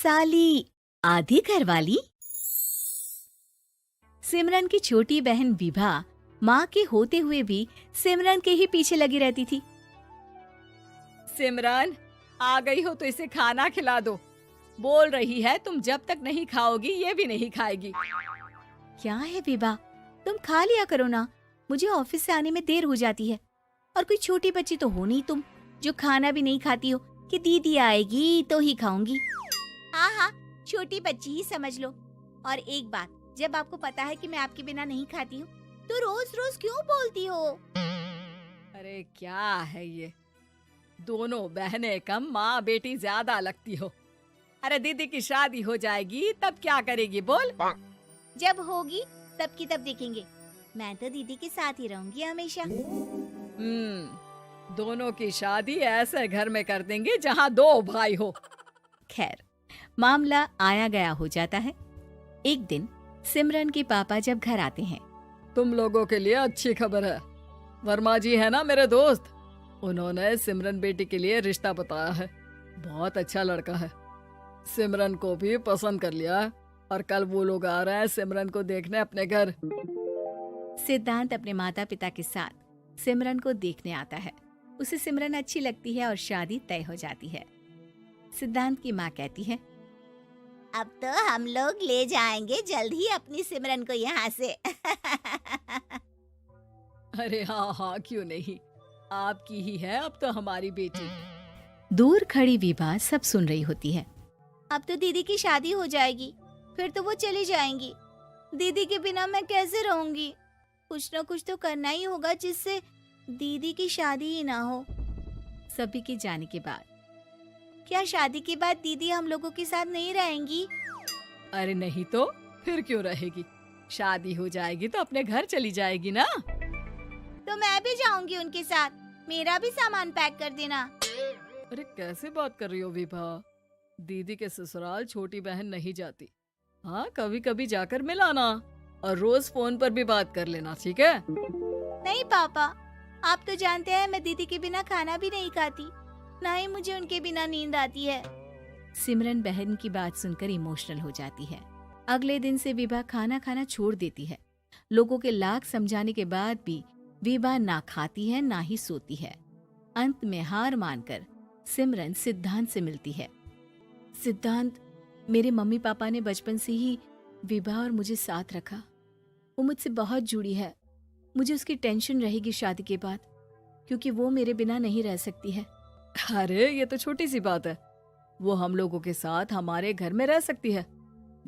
साली आधी घरवाली। सिमरन की छोटी बहन विभा माँ के होते हुए भी सिमरन के ही पीछे लगी रहती थी। सिमरन, आ गई हो तो इसे खाना खिला दो। बोल रही है तुम जब तक नहीं खाओगी ये भी नहीं खाएगी। क्या है विभा, तुम खा लिया करो ना, मुझे ऑफिस से आने में देर हो जाती है। और कोई छोटी बच्ची तो हो नहीं तुम जो खाना भी नहीं खाती हो कि दीदी आएगी तो ही खाऊंगी। हाँ हाँ, छोटी बच्ची ही समझ लो। और एक बात, जब आपको पता है कि मैं आपके बिना नहीं खाती हूँ तो रोज रोज क्यों बोलती हो? अरे क्या है ये, दोनों बहनें कम माँ बेटी ज्यादा लगती हो। अरे दीदी की शादी हो जाएगी तब क्या करेगी बोल? जब होगी तब की तब देखेंगे। मैं तो दीदी के साथ ही रहूंगी हमेशा। दोनों की शादी ऐसे घर में कर देंगे जहाँ दो भाई हो। खैर, मामला आया गया हो जाता है। एक दिन सिमरन के पापा जब घर आते हैं, तुम लोगों के लिए अच्छी खबर है। वर्मा जी है ना मेरे दोस्त, उन्होंने सिमरन बेटी के लिए रिश्ता बताया है। बहुत अच्छा लड़का है, सिमरन को भी पसंद कर लिया है और कल वो लोग आ रहे हैं सिमरन को देखने अपने घर। सिद्धांत अपने माता पिता के साथ सिमरन को देखने आता है। उसे सिमरन अच्छी लगती है और शादी तय हो जाती है। सिद्धांत की माँ कहती है, अब तो हम लोग ले जाएंगे जल्द ही अपनी सिमरन को यहाँ से। अरे हाँ हाँ, क्यों नहीं, आपकी ही है अब तो हमारी बेटी। दूर खड़ी विभा सब सुन रही होती है। अब तो दीदी की शादी हो जाएगी, फिर तो वो चली जाएंगी। दीदी के बिना मैं कैसे रहूंगी? कुछ न कुछ तो करना ही होगा जिससे दीदी की शादी ही ना हो। सभी के जाने के बाद क्या शादी के बाद दीदी हम लोगों के साथ नहीं रहेंगी? अरे नहीं तो फिर क्यों रहेगी, शादी हो जाएगी तो अपने घर चली जाएगी ना। तो मैं भी जाऊंगी उनके साथ, मेरा भी सामान पैक कर देना। अरे कैसे बात कर रही हो विभा, दीदी के ससुराल छोटी बहन नहीं जाती। हाँ, कभी कभी जाकर मिलाना और रोज फोन पर भी बात कर लेना, ठीक है? नहीं पापा, आप तो जानते हैं मैं दीदी के बिना खाना भी नहीं खाती, ना ही मुझे उनके बिना नींद आती है। सिमरन बहन की बात सुनकर इमोशनल हो जाती है। अगले दिन से विभा खाना खाना छोड़ देती है। लोगों के लाख समझाने के बाद भी विभा ना खाती है ना ही सोती है। अंत में हार मानकर सिमरन सिद्धांत से मिलती है। सिद्धांत, मेरे मम्मी पापा ने बचपन से ही विभा और मुझे साथ रखा। वो मुझसे बहुत जुड़ी है। मुझे उसकी टेंशन रहेगी शादी के बाद, क्योंकि वो मेरे बिना नहीं रह सकती है। अरे ये तो छोटी सी बात है, वो हम लोगों के साथ हमारे घर में रह सकती है।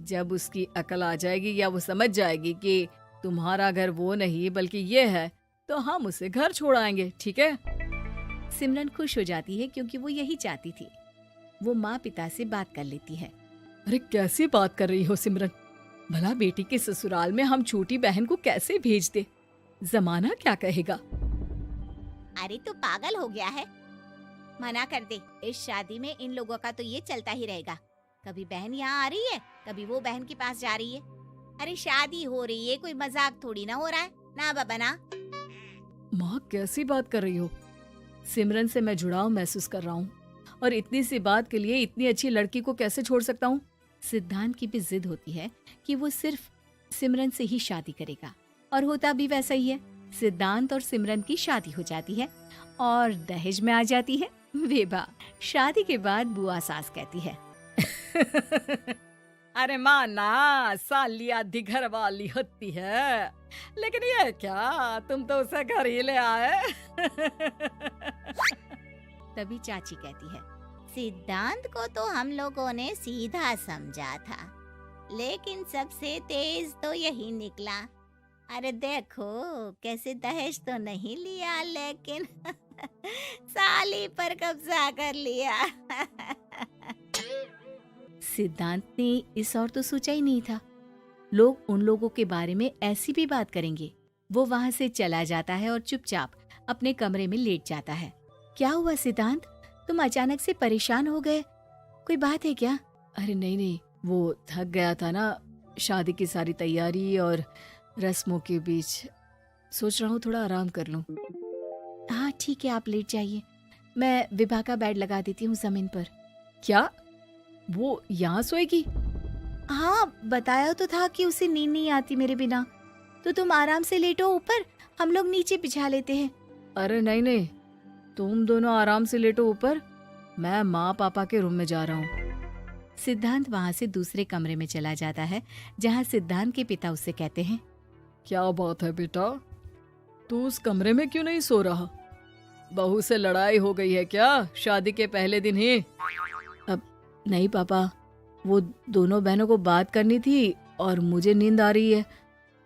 जब उसकी अकल आ जाएगी या वो समझ जाएगी कि तुम्हारा घर वो नहीं बल्कि ये है, तो हम उसे घर छोड़ आएंगे, ठीक है? सिमरन खुश हो जाती है क्योंकि वो यही चाहती थी। वो माँ पिता से बात कर लेती है। अरे कैसी बात कर रही हो सिमरन, भला बेटी के ससुराल में हम छोटी बहन को कैसे भेज दे, जमाना क्या कहेगा? अरे तू पागल हो गया है, मना कर दे। इस शादी में इन लोगों का तो ये चलता ही रहेगा, कभी बहन यहाँ आ रही है, कभी वो बहन के पास जा रही है। अरे शादी हो रही है, कोई मजाक थोड़ी ना हो रहा है ना बाबा ना। माँ कैसी बात कर रही हो, सिमरन से मैं जुड़ाव महसूस कर रहा हूँ और इतनी सी बात के लिए इतनी अच्छी लड़की को कैसे छोड़ सकता हूँ? सिद्धांत की भी जिद होती है कि वो सिर्फ सिमरन से ही शादी करेगा, और होता भी वैसा ही है। सिद्धांत और सिमरन की शादी हो जाती है और दहेज में आ जाती है विभा। शादी के बाद बुआ सास कहती है, अरे माँ ना, साली आधी घर वाली होती है, लेकिन ये क्या, तुम तो उसे घर ही ले आए। तभी चाची कहती है, सिद्धांत को तो हम लोगों ने सीधा समझा था, लेकिन सबसे तेज तो यही निकला। अरे देखो कैसे दहेज तो नहीं लिया, लेकिन साली पर कब्जा कर लिया। सिद्धांत ने इस और तो सोचा ही नहीं था, लोग उन लोगों के बारे में ऐसी भी बात करेंगे। वो वहाँ से चला जाता है और चुपचाप अपने कमरे में लेट जाता है। क्या हुआ सिद्धांत, तुम अचानक से परेशान हो गए, कोई बात है क्या? अरे नहीं नहीं, वो थक गया था ना, शादी की सारी तैयारी और रस्मों के बीच, सोच रहा हूँ थोड़ा आराम कर लूं। हाँ ठीक है, आप लेट जाइए, मैं विभा का बेड लगा देती हूँ जमीन पर। क्या? वो यहाँ सोएगी? हाँ, बताया तो था कि उसे नींद नहीं आती मेरे बिना। तो तुम आराम से लेटो ऊपर, हम लोग नीचे बिछा लेते हैं। अरे नहीं नहीं, तुम दोनों आराम से लेटो ऊपर, मैं माँ पापा के रूम में जा रहा हूँ। सिद्धांत वहाँ से दूसरे कमरे में चला जाता है, जहाँ सिद्धांत के पिता उससे कहते हैं, क्या बात है बेटा, तू उस कमरे में क्यों नहीं सो रहा? बहू से लड़ाई हो गई है क्या शादी के पहले दिन ही? अब नहीं पापा, वो दोनों बहनों को बात करनी थी और मुझे नींद आ रही है,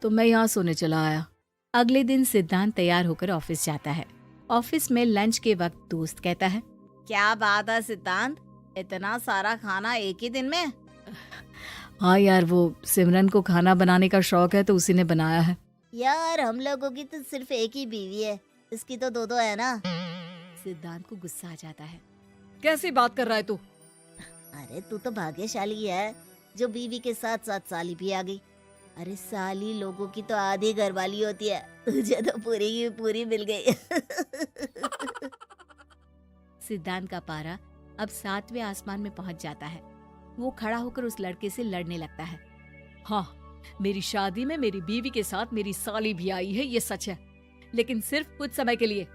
तो मैं यहाँ सोने चला आया। अगले दिन सिद्धांत तैयार होकर ऑफिस जाता है। ऑफिस में लंच के वक्त दोस्त कहता है, क्या बात है सिद्धांत, इतना सारा खाना एक ही दिन में? हाँ यार, वो सिमरन को खाना बनाने का शौक है तो उसी ने बनाया है। यार हम लोगों की तो सिर्फ एक ही बीवी है, इसकी तो दो है ना। सिद्धांत को गुस्सा आ जाता है। कैसी बात कर रहा है तू? अरे तू तो भाग्यशाली है जो बीवी के साथ साथ साली भी आ गई। अरे साली लोगों की तो आधी घरवाली होती है, तुझे तो पूरी की पूरी मिल गई। सिद्धांत का पारा अब 7वें आसमान में पहुंच जाता है। वो खड़ा होकर उस लड़के से लड़ने लगता है। हाँ, मेरी शादी में मेरी बीवी के साथ मेरी साली भी आई है, ये सच है, लेकिन सिर्फ कुछ समय के लिए,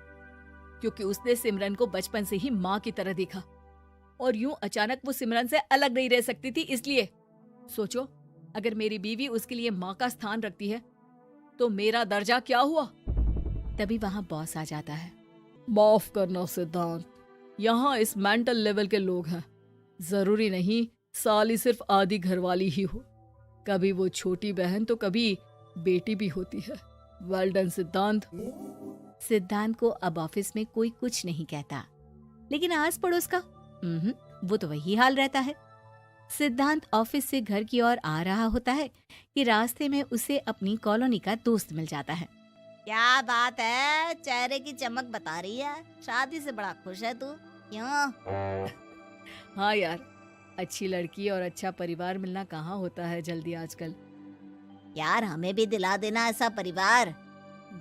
क्योंकि उसने सिमरन को बचपन से ही माँ की तरह देखा और यूं अचानक वो सिमरन से अलग नहीं रह सकती थी। इसलिए सोचो, अगर मेरी बीवी उसके लिए माँ का स्थान रखती है तो मेरा दर्जा क्या हुआ? तभी वहाँ बॉस आ जाता है। माफ करना सिद्धांत, यहाँ इस मेंटल लेवल के लोग हैं, जरूरी नहीं साली सिर्फ आधी घरवाली ही हो, कभी वो छोटी बहन तो कभी बेटी भी होती है। वेल डन सिद्धांत। सिद्धांत को अब ऑफिस में कोई कुछ नहीं कहता, लेकिन आस पड़ोस का वो तो वही हाल रहता है। सिद्धांत ऑफिस से घर की ओर आ रहा होता है कि रास्ते में उसे अपनी कॉलोनी का दोस्त मिल जाता है। क्या बात है, चेहरे की चमक बता रही है, शादी से बड़ा खुश है तू, क्यों? हाँ यार, अच्छी लड़की और अच्छा परिवार मिलना कहाँ होता है जल्दी आजकल। यार हमें भी दिला देना ऐसा परिवार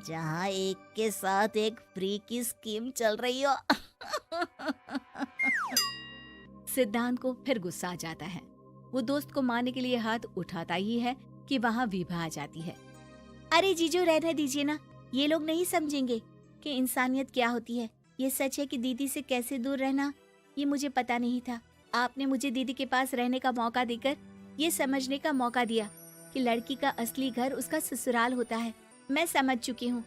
जहाँ एक के साथ एक फ्री की स्कीम चल रही हो। सिद्धांत को फिर गुस्सा आ जाता है। वो दोस्त को मारने के लिए हाथ उठाता ही है कि वहाँ विभा आ जाती है। अरे जीजू, रहने दीजिए ना, ये लोग नहीं समझेंगे कि इंसानियत क्या होती है। ये सच है कि दीदी से कैसे दूर रहना, ये मुझे पता नहीं था। आपने मुझे दीदी के पास रहने का मौका देकर ये समझने का मौका दिया कि लड़की का असली घर उसका ससुराल होता है। मैं समझ चुकी हूँ,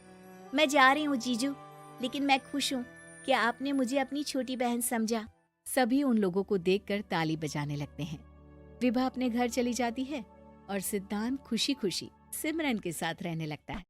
मैं जा रही हूँ जीजू, लेकिन मैं खुश हूँ कि आपने मुझे अपनी छोटी बहन समझा। सभी उन लोगों को देखकर ताली बजाने लगते हैं। विभा अपने घर चली जाती है और सिद्धांत खुशी खुशी सिमरन के साथ रहने लगता है।